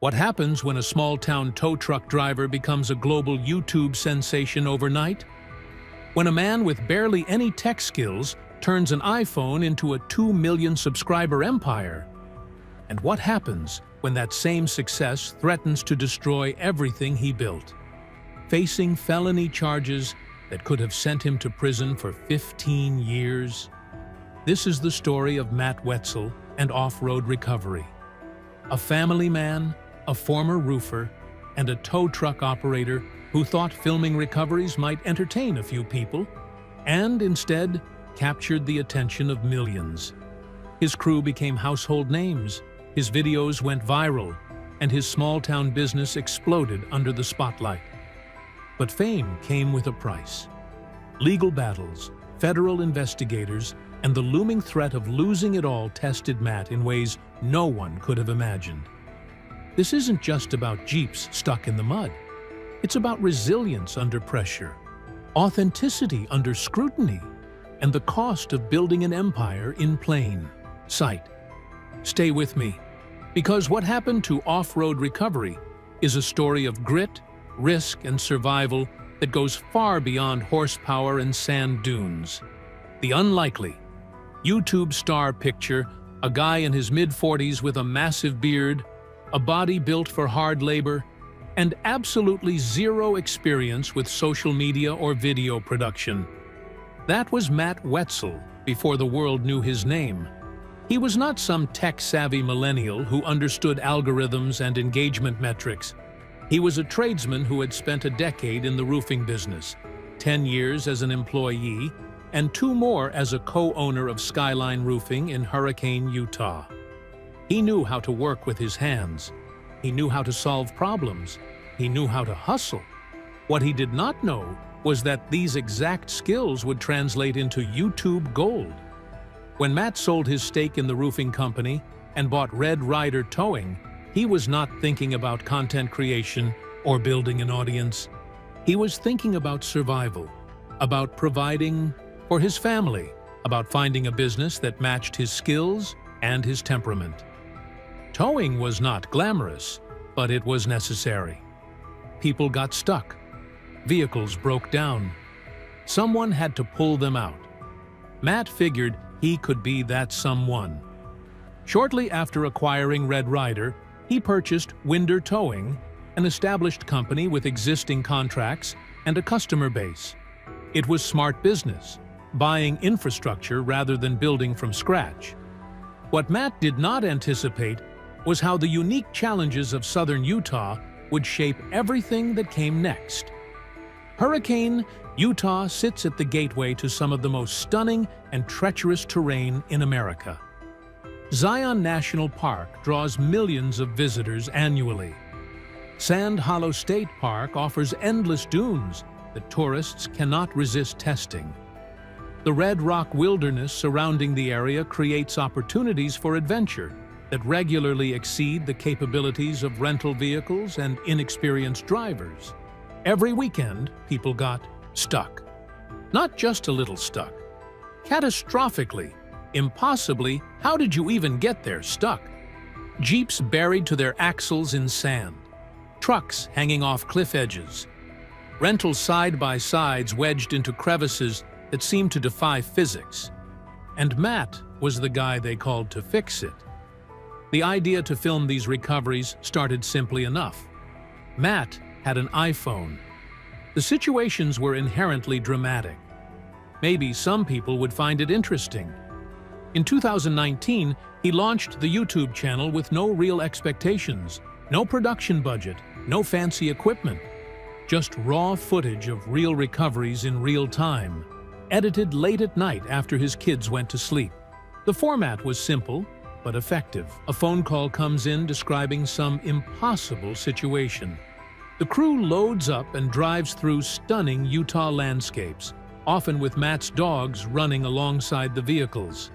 What happens when a small-town tow truck driver becomes a global YouTube sensation overnight? When a man with barely any tech skills turns an iPhone into a 2 million subscriber empire? And what happens when that same success threatens to destroy everything he built? Facing felony charges that could have sent him to prison for 15 years? This is the story of Matt Wetzel and off-road recovery. A family man, a former roofer, and a tow truck operator who thought filming recoveries might entertain a few people, and instead captured the attention of millions. His crew became household names, his videos went viral, and his small-town business exploded under the spotlight. But fame came with a price. Legal battles, federal investigators, and the looming threat of losing it all tested Matt in ways no one could have imagined. This isn't just about Jeeps stuck in the mud. It's about resilience under pressure, authenticity under scrutiny, and the cost of building an empire in plain sight. Stay with me, because what happened to off-road recovery is a story of grit, risk, and survival that goes far beyond horsepower and sand dunes. The unlikely YouTube star picture, a guy in his mid-40s with a massive beard, a body built for hard labor, and absolutely zero experience with social media or video production. That was Matt Wetzel before the world knew his name. He was not some tech-savvy millennial who understood algorithms and engagement metrics. He was a tradesman who had spent a decade in the roofing business, 10 years as an employee, and 2 more as a co-owner of Skyline Roofing in Hurricane, Utah. He knew how to work with his hands. He knew how to solve problems. He knew how to hustle. What he did not know was that these exact skills would translate into YouTube gold. When Matt sold his stake in the roofing company and bought Red Ryder Towing, he was not thinking about content creation or building an audience. He was thinking about survival, about providing for his family, about finding a business that matched his skills and his temperament. Towing was not glamorous, but it was necessary. People got stuck. Vehicles broke down. Someone had to pull them out. Matt figured he could be that someone. Shortly after acquiring Red Ryder, he purchased Winder Towing, an established company with existing contracts and a customer base. It was smart business, buying infrastructure rather than building from scratch. What Matt did not anticipate was how the unique challenges of southern Utah would shape everything that came next. Hurricane, Utah sits at the gateway to some of the most stunning and treacherous terrain in America. Zion National Park draws millions of visitors annually. Sand Hollow State Park offers endless dunes that tourists cannot resist testing. The Red Rock Wilderness surrounding the area creates opportunities for adventure that regularly exceed the capabilities of rental vehicles and inexperienced drivers. Every weekend, people got stuck. Not just a little stuck. Catastrophically, impossibly, how did you even get there stuck? Jeeps buried to their axles in sand. Trucks hanging off cliff edges. Rental side-by-sides wedged into crevices that seemed to defy physics. And Matt was the guy they called to fix it. The idea to film these recoveries started simply enough. Matt had an iPhone. The situations were inherently dramatic. Maybe some people would find it interesting. In 2019, he launched the YouTube channel with no real expectations, no production budget, no fancy equipment, just raw footage of real recoveries in real time, edited late at night after his kids went to sleep. The format was simple, but effective. A phone call comes in describing some impossible situation. The crew loads up and drives through stunning Utah landscapes, often with Matt's dogs running alongside the vehicles.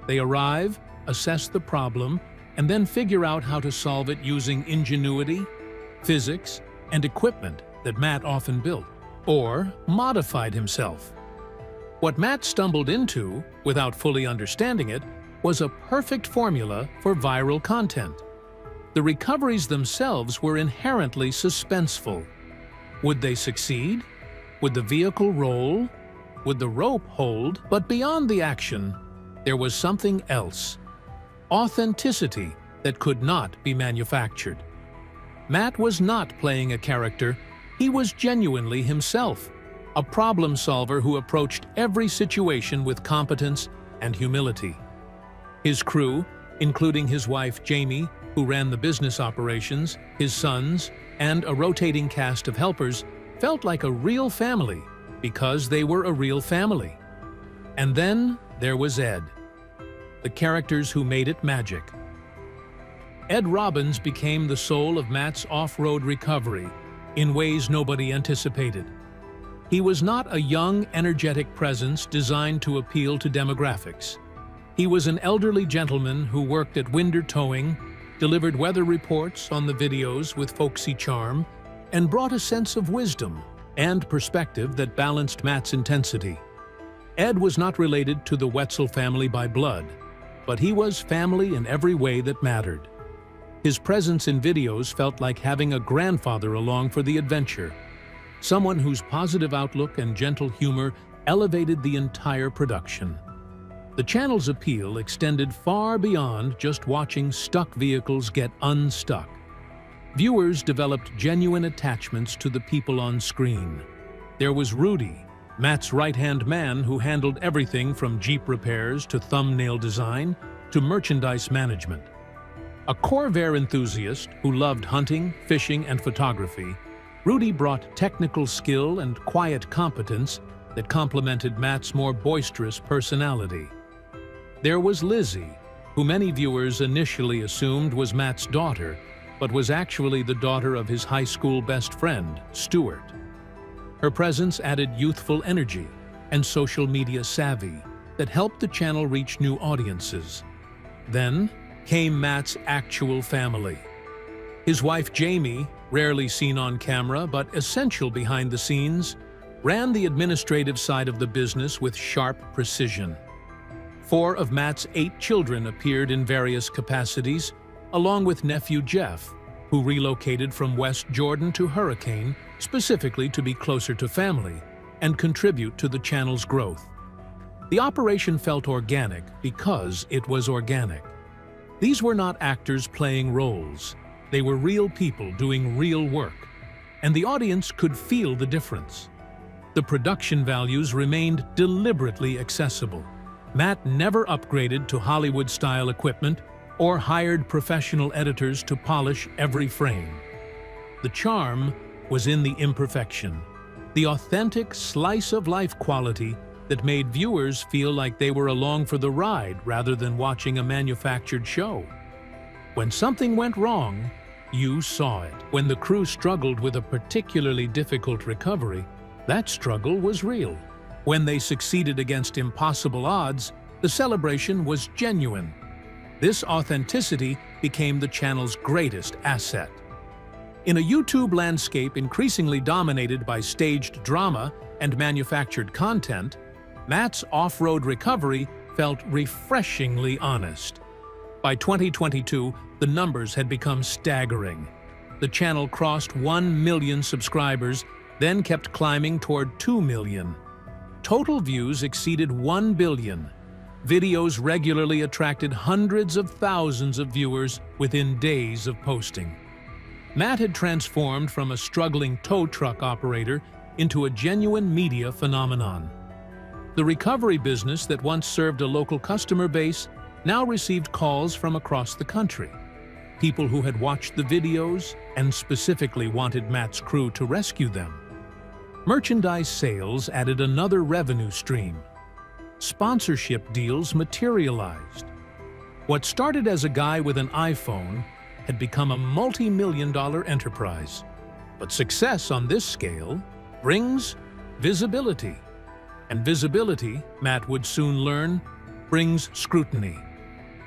They arrive, assess the problem, and then figure out how to solve it using ingenuity, physics, and equipment that Matt often built, or modified himself. What Matt stumbled into, without fully understanding it, was a perfect formula for viral content. The recoveries themselves were inherently suspenseful. Would they succeed? Would the vehicle roll? Would the rope hold? But beyond the action, there was something else. Authenticity that could not be manufactured. Matt was not playing a character, he was genuinely himself, a problem solver who approached every situation with competence and humility. His crew, including his wife Jamie, who ran the business operations, his sons, and a rotating cast of helpers, felt like a real family because they were a real family. And then there was Ed, the characters who made it magic. Ed Robbins became the soul of Matt's off-road recovery in ways nobody anticipated. He was not a young, energetic presence designed to appeal to demographics. He was an elderly gentleman who worked at Winder Towing, delivered weather reports on the videos with folksy charm, and brought a sense of wisdom and perspective that balanced Matt's intensity. Ed was not related to the Wetzel family by blood, but he was family in every way that mattered. His presence in videos felt like having a grandfather along for the adventure, someone whose positive outlook and gentle humor elevated the entire production. The channel's appeal extended far beyond just watching stuck vehicles get unstuck. Viewers developed genuine attachments to the people on screen. There was Rudy, Matt's right-hand man who handled everything from Jeep repairs to thumbnail design to merchandise management. A Corvair enthusiast who loved hunting, fishing, and photography, Rudy brought technical skill and quiet competence that complemented Matt's more boisterous personality. There was Lizzie, who many viewers initially assumed was Matt's daughter, but was actually the daughter of his high school best friend, Stuart. Her presence added youthful energy and social media savvy that helped the channel reach new audiences. Then came Matt's actual family. His wife Jamie, rarely seen on camera but essential behind the scenes, ran the administrative side of the business with sharp precision. 4 of Matt's 8 children appeared in various capacities, along with nephew Jeff, who relocated from West Jordan to Hurricane specifically to be closer to family and contribute to the channel's growth. The operation felt organic because it was organic. These were not actors playing roles. They were real people doing real work, and the audience could feel the difference. The production values remained deliberately accessible. Matt never upgraded to Hollywood-style equipment or hired professional editors to polish every frame. The charm was in the imperfection, the authentic slice-of-life quality that made viewers feel like they were along for the ride rather than watching a manufactured show. When something went wrong, you saw it. When the crew struggled with a particularly difficult recovery, that struggle was real. When they succeeded against impossible odds, the celebration was genuine. This authenticity became the channel's greatest asset. In a YouTube landscape increasingly dominated by staged drama and manufactured content, Matt's off-road recovery felt refreshingly honest. By 2022, the numbers had become staggering. The channel crossed 1 million subscribers, then kept climbing toward 2 million. Total views exceeded 1 billion. Videos regularly attracted hundreds of thousands of viewers within days of posting. Matt had transformed from a struggling tow truck operator into a genuine media phenomenon. The recovery business that once served a local customer base now received calls from across the country. People who had watched the videos and specifically wanted Matt's crew to rescue them. Merchandise sales added another revenue stream. Sponsorship deals materialized. What started as a guy with an iPhone had become a multi-million-dollar enterprise. But success on this scale brings visibility. And visibility, Matt would soon learn, brings scrutiny.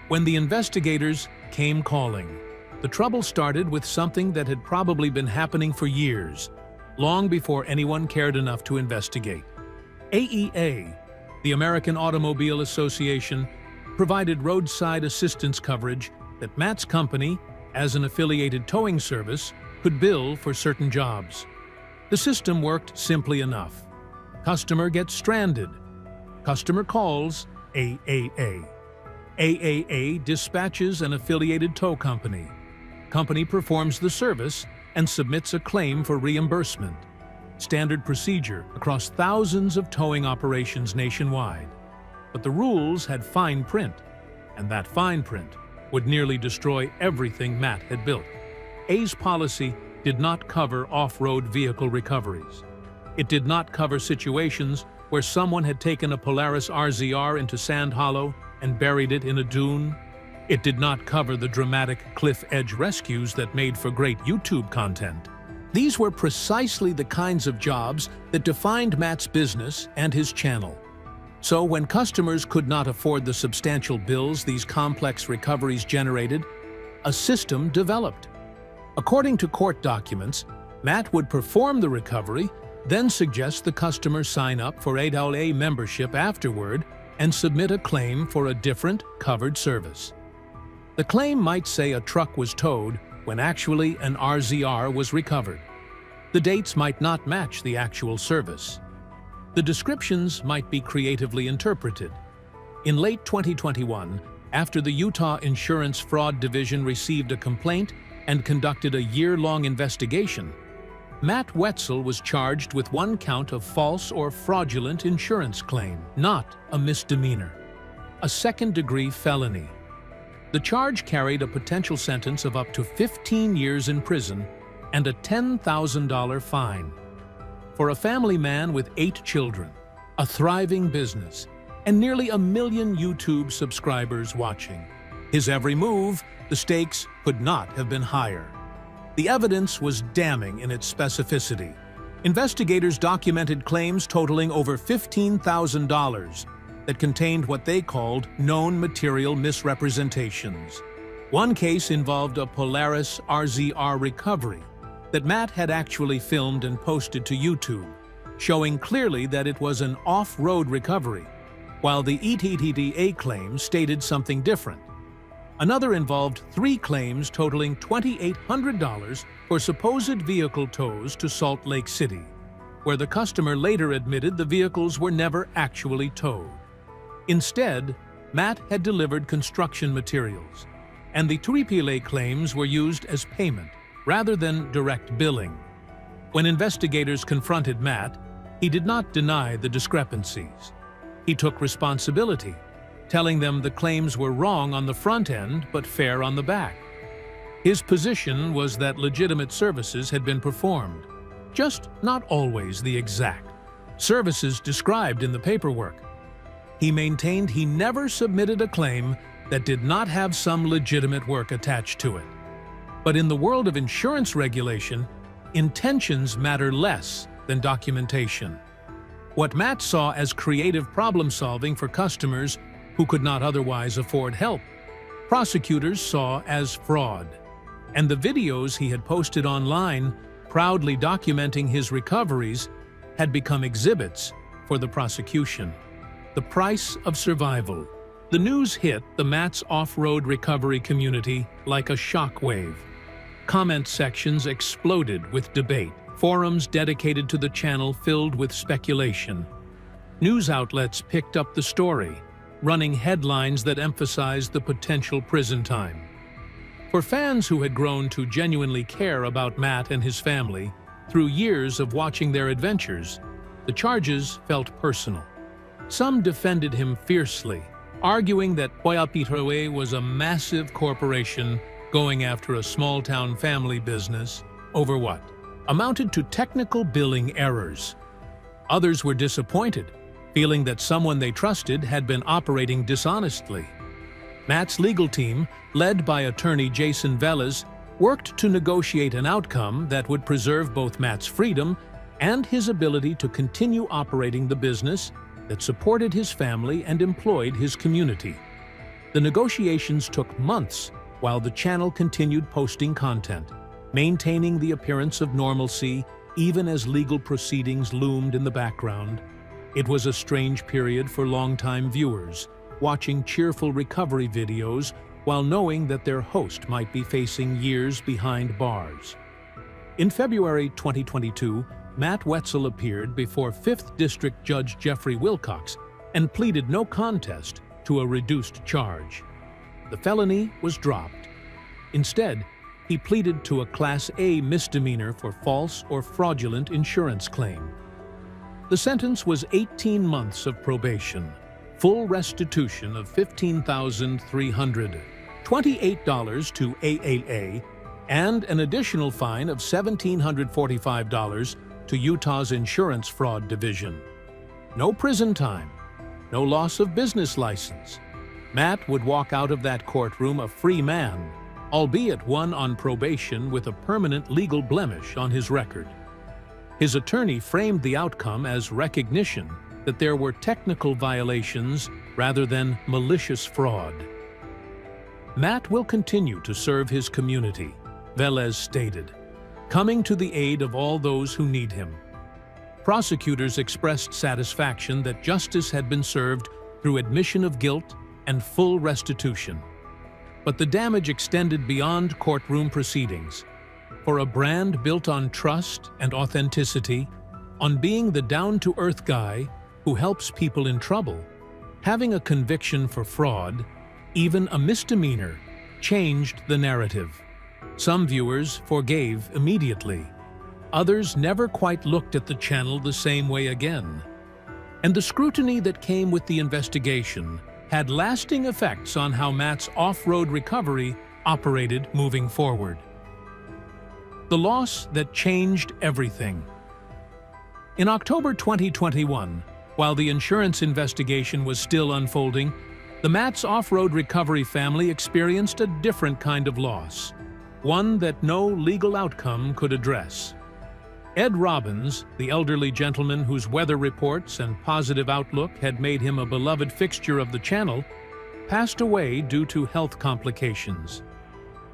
When the investigators came calling, the trouble started with something that had probably been happening for years, long before anyone cared enough to investigate. AEA, the American Automobile Association, provided roadside assistance coverage that Matt's company, as an affiliated towing service could bill for certain jobs. The system worked simply enough. Customer gets stranded. Customer calls AAA. AAA dispatches an affiliated tow company. Company performs the service and submits a claim for reimbursement. Standard procedure across thousands of towing operations nationwide. But the rules had fine print, and that fine print would nearly destroy everything Matt had built. A's policy did not cover off-road vehicle recoveries. It did not cover situations where someone had taken a Polaris RZR into Sand Hollow and buried it in a dune. It did not cover the dramatic cliff edge rescues that made for great YouTube content. These were precisely the kinds of jobs that defined Matt's business and his channel. So when customers could not afford the substantial bills these complex recoveries generated, a system developed. According to court documents, Matt would perform the recovery, then suggest the customer sign up for AAA membership afterward and submit a claim for a different covered service. The claim might say a truck was towed when actually an RZR was recovered. The dates might not match the actual service. The descriptions might be creatively interpreted. In late 2021, after the Utah Insurance Fraud Division received a complaint and conducted a year-long investigation, Matt Wetzel was charged with one count of false or fraudulent insurance claim, not a misdemeanor, a second-degree felony. The charge carried a potential sentence of up to 15 years in prison and a $10,000 fine. For a family man with 8 children, a thriving business, and nearly 1 million YouTube subscribers watching, his every move, the stakes could not have been higher. The evidence was damning in its specificity. Investigators documented claims totaling over $15,000 that contained what they called known material misrepresentations. One case involved a Polaris RZR recovery that Matt had actually filmed and posted to YouTube, showing clearly that it was an off-road recovery, while the ETTDA claim stated something different. Another involved 3 claims totaling $2,800 for supposed vehicle tows to Salt Lake City, where the customer later admitted the vehicles were never actually towed. Instead, Matt had delivered construction materials, and the AAA claims were used as payment rather than direct billing. When investigators confronted Matt, he did not deny the discrepancies. He took responsibility, telling them the claims were wrong on the front end but fair on the back. His position was that legitimate services had been performed, just not always the exact services described in the paperwork. He maintained he never submitted a claim that did not have some legitimate work attached to it. But in the world of insurance regulation, intentions matter less than documentation. What Matt saw as creative problem-solving for customers who could not otherwise afford help, prosecutors saw as fraud. And the videos he had posted online, proudly documenting his recoveries, had become exhibits for the prosecution. The price of survival. The news hit the Matt's off-road recovery community like a shockwave. Comment sections exploded with debate. Forums dedicated to the channel filled with speculation. News outlets picked up the story, running headlines that emphasized the potential prison time. For fans who had grown to genuinely care about Matt and his family through years of watching their adventures, the charges felt personal. Some defended him fiercely, arguing that Poyapitroe was a massive corporation going after a small-town family business over what amounted to technical billing errors. Others were disappointed, feeling that someone they trusted had been operating dishonestly. Matt's legal team, led by attorney Jason Velez, worked to negotiate an outcome that would preserve both Matt's freedom and his ability to continue operating the business that supported his family and employed his community. The negotiations took months while the channel continued posting content, maintaining the appearance of normalcy even as legal proceedings loomed in the background. It was a strange period for longtime viewers, watching cheerful recovery videos while knowing that their host might be facing years behind bars. In February 2022, Matt Wetzel appeared before 5th District Judge Jeffrey Wilcox and pleaded no contest to a reduced charge. The felony was dropped. Instead, he pleaded to a Class A misdemeanor for false or fraudulent insurance claim. The sentence was 18 months of probation, full restitution of $15,328 to AAA, and an additional fine of $1,745 to Utah's Insurance Fraud Division. No prison time, no loss of business license. Matt would walk out of that courtroom a free man, albeit one on probation with a permanent legal blemish on his record. His attorney framed the outcome as recognition that there were technical violations rather than malicious fraud. Matt will continue to serve his community, Velez stated, coming to the aid of all those who need him. Prosecutors expressed satisfaction that justice had been served through admission of guilt and full restitution. But the damage extended beyond courtroom proceedings. For a brand built on trust and authenticity, on being the down-to-earth guy who helps people in trouble, having a conviction for fraud, even a misdemeanor, changed the narrative. Some viewers forgave immediately. Others never quite looked at the channel the same way again. And the scrutiny that came with the investigation had lasting effects on how Matt's off-road recovery operated moving forward. The loss that changed everything. In October 2021, while the insurance investigation was still unfolding, the Matt's off-road recovery family experienced a different kind of loss, one that no legal outcome could address. Ed Robbins, the elderly gentleman whose weather reports and positive outlook had made him a beloved fixture of the channel, passed away due to health complications.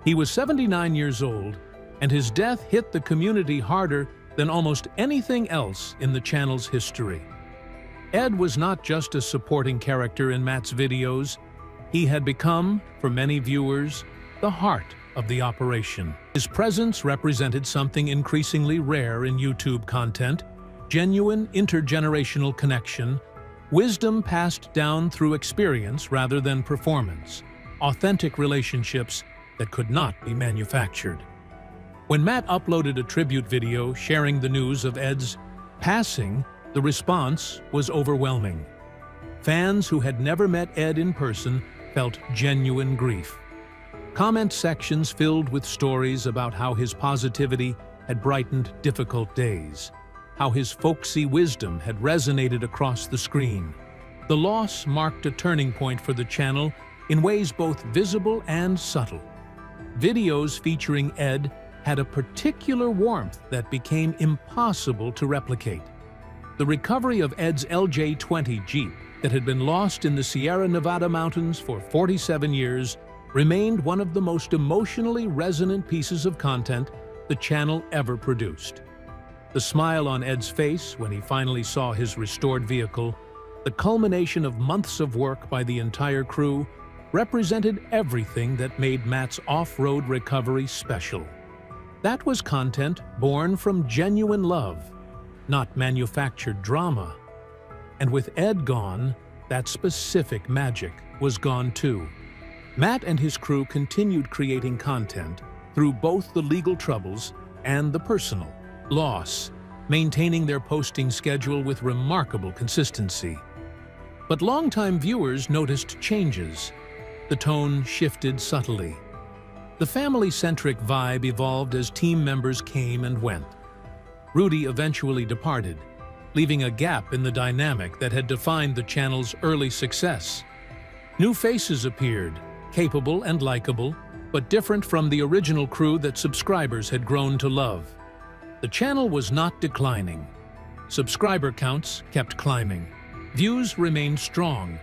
He was 79 years old, and his death hit the community harder than almost anything else in the channel's history. Ed was not just a supporting character in Matt's videos. He had become, for many viewers, the heart of the operation. His presence represented something increasingly rare in YouTube content: genuine intergenerational connection, wisdom passed down through experience rather than performance, authentic relationships that could not be manufactured. When Matt uploaded a tribute video sharing the news of Ed's passing, the response was overwhelming. Fans who had never met Ed in person felt genuine grief. Comment sections filled with stories about how his positivity had brightened difficult days, how his folksy wisdom had resonated across the screen. The loss marked a turning point for the channel in ways both visible and subtle. Videos featuring Ed had a particular warmth that became impossible to replicate. The recovery of Ed's LJ20 Jeep that had been lost in the Sierra Nevada mountains for 47 years remained one of the most emotionally resonant pieces of content the channel ever produced. The smile on Ed's face when he finally saw his restored vehicle, the culmination of months of work by the entire crew, represented everything that made Matt's off-road recovery special. That was content born from genuine love, not manufactured drama. And with Ed gone, that specific magic was gone too. Matt and his crew continued creating content through both the legal troubles and the personal loss, maintaining their posting schedule with remarkable consistency. But longtime viewers noticed changes. The tone shifted subtly. The family-centric vibe evolved as team members came and went. Rudy eventually departed, leaving a gap in the dynamic that had defined the channel's early success. New faces appeared, capable and likable, but different from the original crew that subscribers had grown to love. The channel was not declining. Subscriber counts kept climbing. Views remained strong,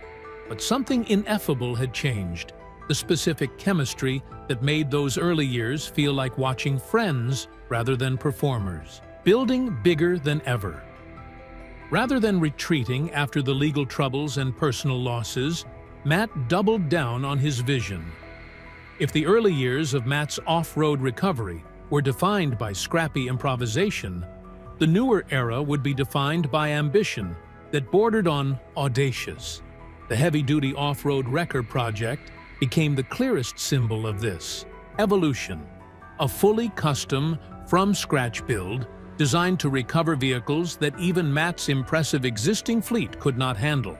but something ineffable had changed: the specific chemistry that made those early years feel like watching friends rather than performers, building bigger than ever. Rather than retreating after the legal troubles and personal losses, Matt doubled down on his vision. If the early years of Matt's off-road recovery were defined by scrappy improvisation, the newer era would be defined by ambition that bordered on audacious. The heavy-duty off-road wrecker project became the clearest symbol of this evolution, a fully custom, from-scratch build designed to recover vehicles that even Matt's impressive existing fleet could not handle.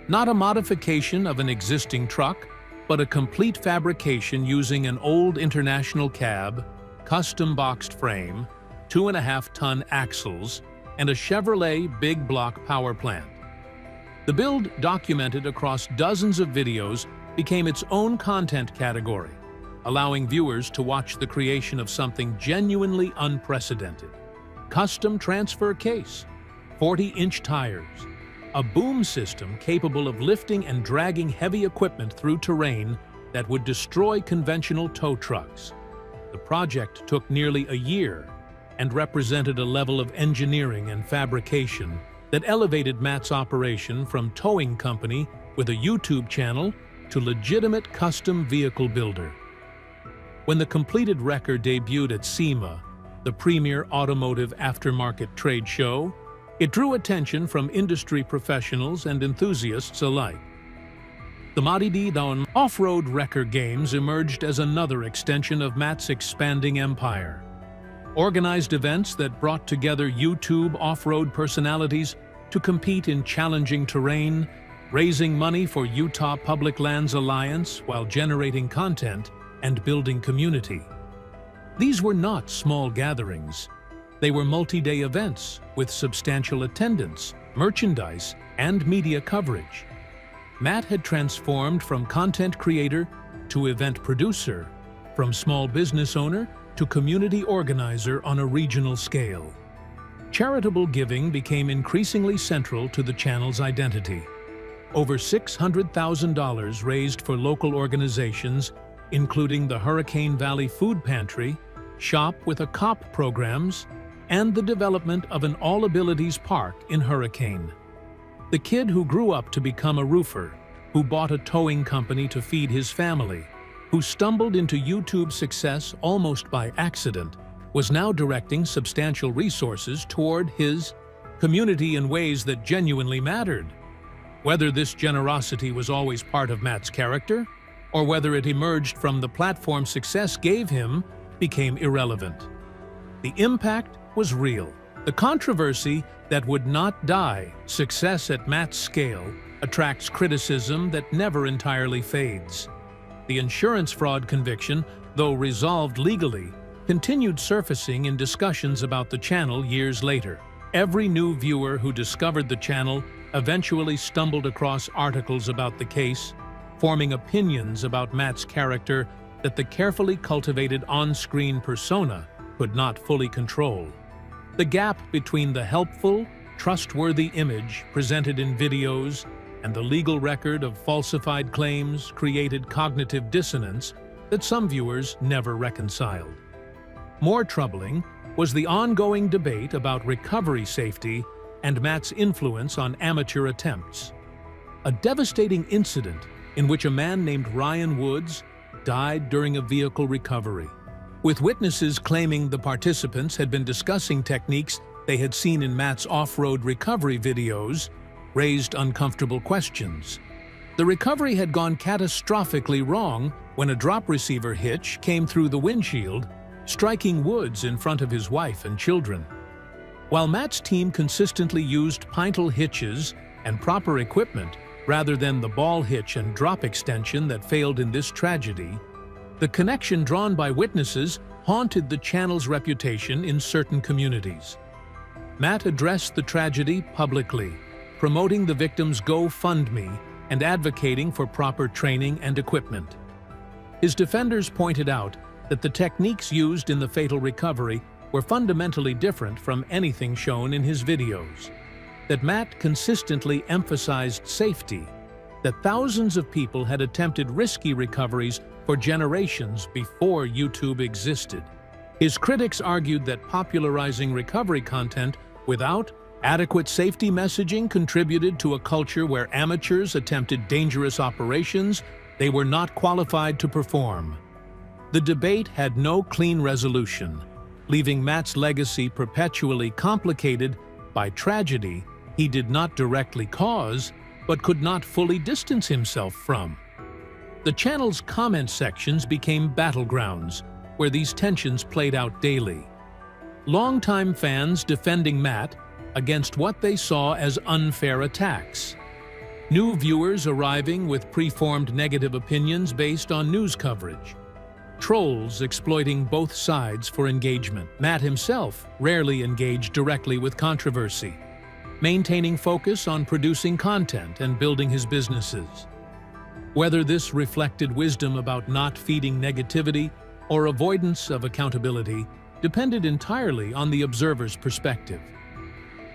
Not a modification of an existing truck, but a complete fabrication using an old international cab, custom boxed frame, 2.5-ton axles, and a Chevrolet big block power plant. The build, documented across dozens of videos, became its own content category, allowing viewers to watch the creation of something genuinely unprecedented. Custom transfer case, 40-inch tires, a boom system capable of lifting and dragging heavy equipment through terrain that would destroy conventional tow trucks. The project took nearly a year and represented a level of engineering and fabrication that elevated Matt's operation from towing company with a YouTube channel to legitimate custom vehicle builder. When the completed wrecker debuted at SEMA, the premier automotive aftermarket trade show, it drew attention from industry professionals and enthusiasts alike. The Marididon off-road wrecker games emerged as another extension of Matt's expanding empire. Organized events that brought together YouTube off-road personalities to compete in challenging terrain, raising money for Utah Public Lands Alliance while generating content and building community. These were not small gatherings. They were multi-day events with substantial attendance, merchandise, and media coverage. Matt had transformed from content creator to event producer, from small business owner to community organizer on a regional scale. Charitable giving became increasingly central to the channel's identity. Over $600,000 raised for local organizations, including the Hurricane Valley Food Pantry, Shop with a Cop programs, and the development of an all-abilities park in Hurricane. The kid who grew up to become a roofer, who bought a towing company to feed his family, who stumbled into YouTube success almost by accident, was now directing substantial resources toward his community in ways that genuinely mattered. Whether this generosity was always part of Matt's character, or whether it emerged from the platform success gave him, became irrelevant. The impact was real. The controversy that would not die, success at Matt's scale, attracts criticism that never entirely fades. The insurance fraud conviction, though resolved legally, continued surfacing in discussions about the channel years later. Every new viewer who discovered the channel eventually stumbled across articles about the case, forming opinions about Matt's character that the carefully cultivated on-screen persona could not fully control. The gap between the helpful, trustworthy image presented in videos and the legal record of falsified claims created cognitive dissonance that some viewers never reconciled. More troubling was the ongoing debate about recovery safety and Matt's influence on amateur attempts. A devastating incident in which a man named Ryan Woods died during a vehicle recovery, with witnesses claiming the participants had been discussing techniques they had seen in Matt's off-road recovery videos, raised uncomfortable questions. The recovery had gone catastrophically wrong when a drop receiver hitch came through the windshield, striking Woods in front of his wife and children. While Matt's team consistently used pintle hitches and proper equipment rather than the ball hitch and drop extension that failed in this tragedy, the connection drawn by witnesses haunted the channel's reputation in certain communities. Matt addressed the tragedy publicly, promoting the victim's GoFundMe and advocating for proper training and equipment. His defenders pointed out that the techniques used in the fatal recovery were fundamentally different from anything shown in his videos, that Matt consistently emphasized safety, that thousands of people had attempted risky recoveries for generations before YouTube existed. His critics argued that popularizing recovery content without adequate safety messaging contributed to a culture where amateurs attempted dangerous operations They were not qualified to perform. The debate had no clean resolution, leaving Matt's legacy perpetually complicated by tragedy he did not directly cause, but could not fully distance himself from. The channel's comment sections became battlegrounds, where these tensions played out daily. Longtime fans defending Matt against what they saw as unfair attacks. New viewers arriving with preformed negative opinions based on news coverage. Trolls exploiting both sides for engagement. Matt himself rarely engaged directly with controversy, maintaining focus on producing content and building his businesses. Whether this reflected wisdom about not feeding negativity or avoidance of accountability depended entirely on the observer's perspective.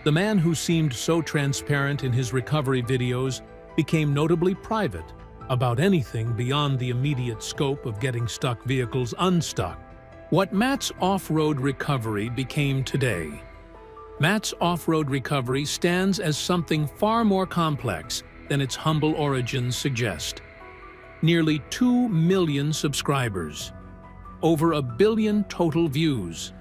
The man who seemed so transparent in his recovery videos became notably private about anything beyond the immediate scope of getting stuck vehicles unstuck. What Matt's off-road recovery became today. Matt's off-road recovery stands as something far more complex than its humble origins suggest. Nearly 2 million subscribers, over 1 billion total views,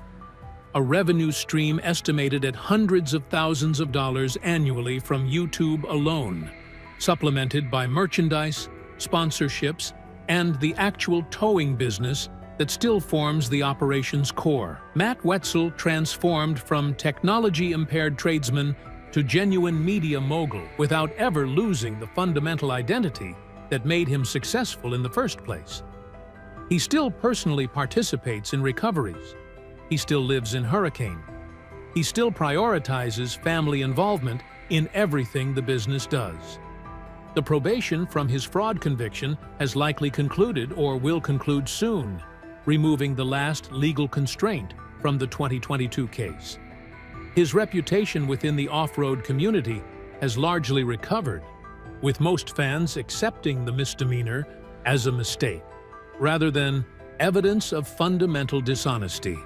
a revenue stream estimated at hundreds of thousands of dollars annually from YouTube alone, supplemented by merchandise, sponsorships, and the actual towing business that still forms the operation's core. Matt Wetzel transformed from technology-impaired tradesman to genuine media mogul without ever losing the fundamental identity that made him successful in the first place. He still personally participates in recoveries. He still lives in Hurricane. He still prioritizes family involvement in everything the business does. The probation from his fraud conviction has likely concluded or will conclude soon, removing the last legal constraint from the 2022 case. His reputation within the off-road community has largely recovered, with most fans accepting the misdemeanor as a mistake, rather than evidence of fundamental dishonesty.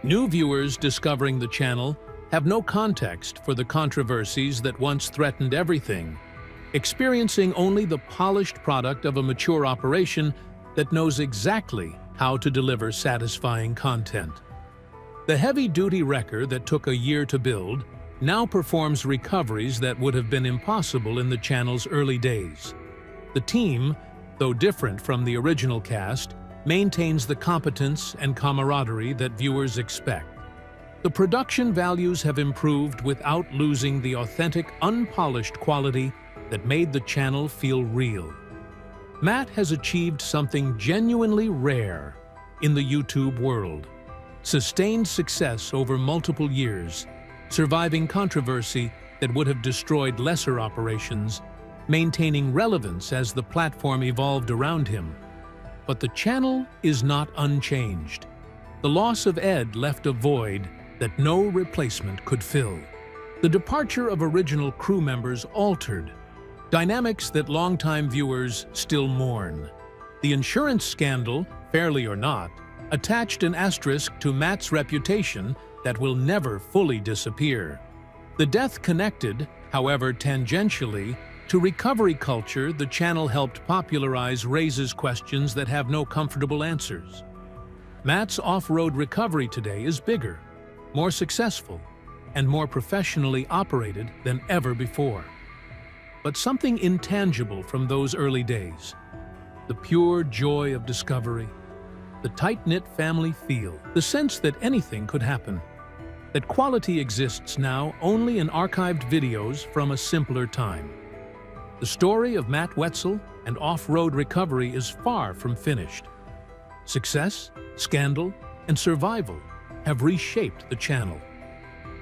New viewers discovering the channel have no context for the controversies that once threatened everything, experiencing only the polished product of a mature operation that knows exactly how to deliver satisfying content. The heavy-duty wrecker that took a year to build now performs recoveries that would have been impossible in the channel's early days. The team, though different from the original cast, maintains the competence and camaraderie that viewers expect. The production values have improved without losing the authentic, unpolished quality that made the channel feel real. Matt has achieved something genuinely rare in the YouTube world: sustained success over multiple years, surviving controversy that would have destroyed lesser operations, maintaining relevance as the platform evolved around him. But the channel is not unchanged. The loss of Ed left a void that no replacement could fill. The departure of original crew members altered dynamics that longtime viewers still mourn. The insurance scandal, fairly or not, attached an asterisk to Matt's reputation that will never fully disappear. The death connected, however tangentially, to recovery culture the channel helped popularize raises questions that have no comfortable answers. Matt's off-road recovery today is bigger, more successful, and more professionally operated than ever before. But something intangible from those early days, the pure joy of discovery, the tight-knit family feel, the sense that anything could happen, that quality exists now only in archived videos from a simpler time. The story of Matt Wetzel and off-road recovery is far from finished. Success, scandal, and survival have reshaped the channel.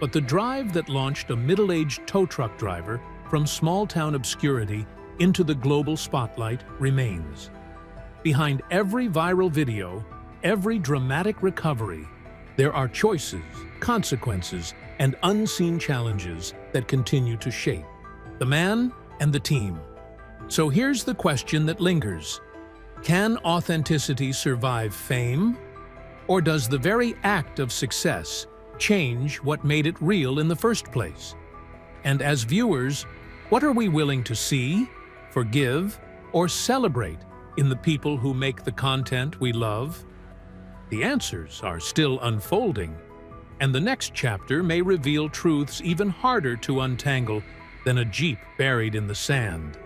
But the drive that launched a middle-aged tow truck driver from small-town obscurity into the global spotlight remains. Behind every viral video, every dramatic recovery, there are choices, consequences, and unseen challenges that continue to shape the man and the team. So here's the question that lingers: can authenticity survive fame? Or does the very act of success change what made it real in the first place? And as viewers, what are we willing to see, forgive, or celebrate in the people who make the content we love? The answers are still unfolding, and the next chapter may reveal truths even harder to untangle than a Jeep buried in the sand.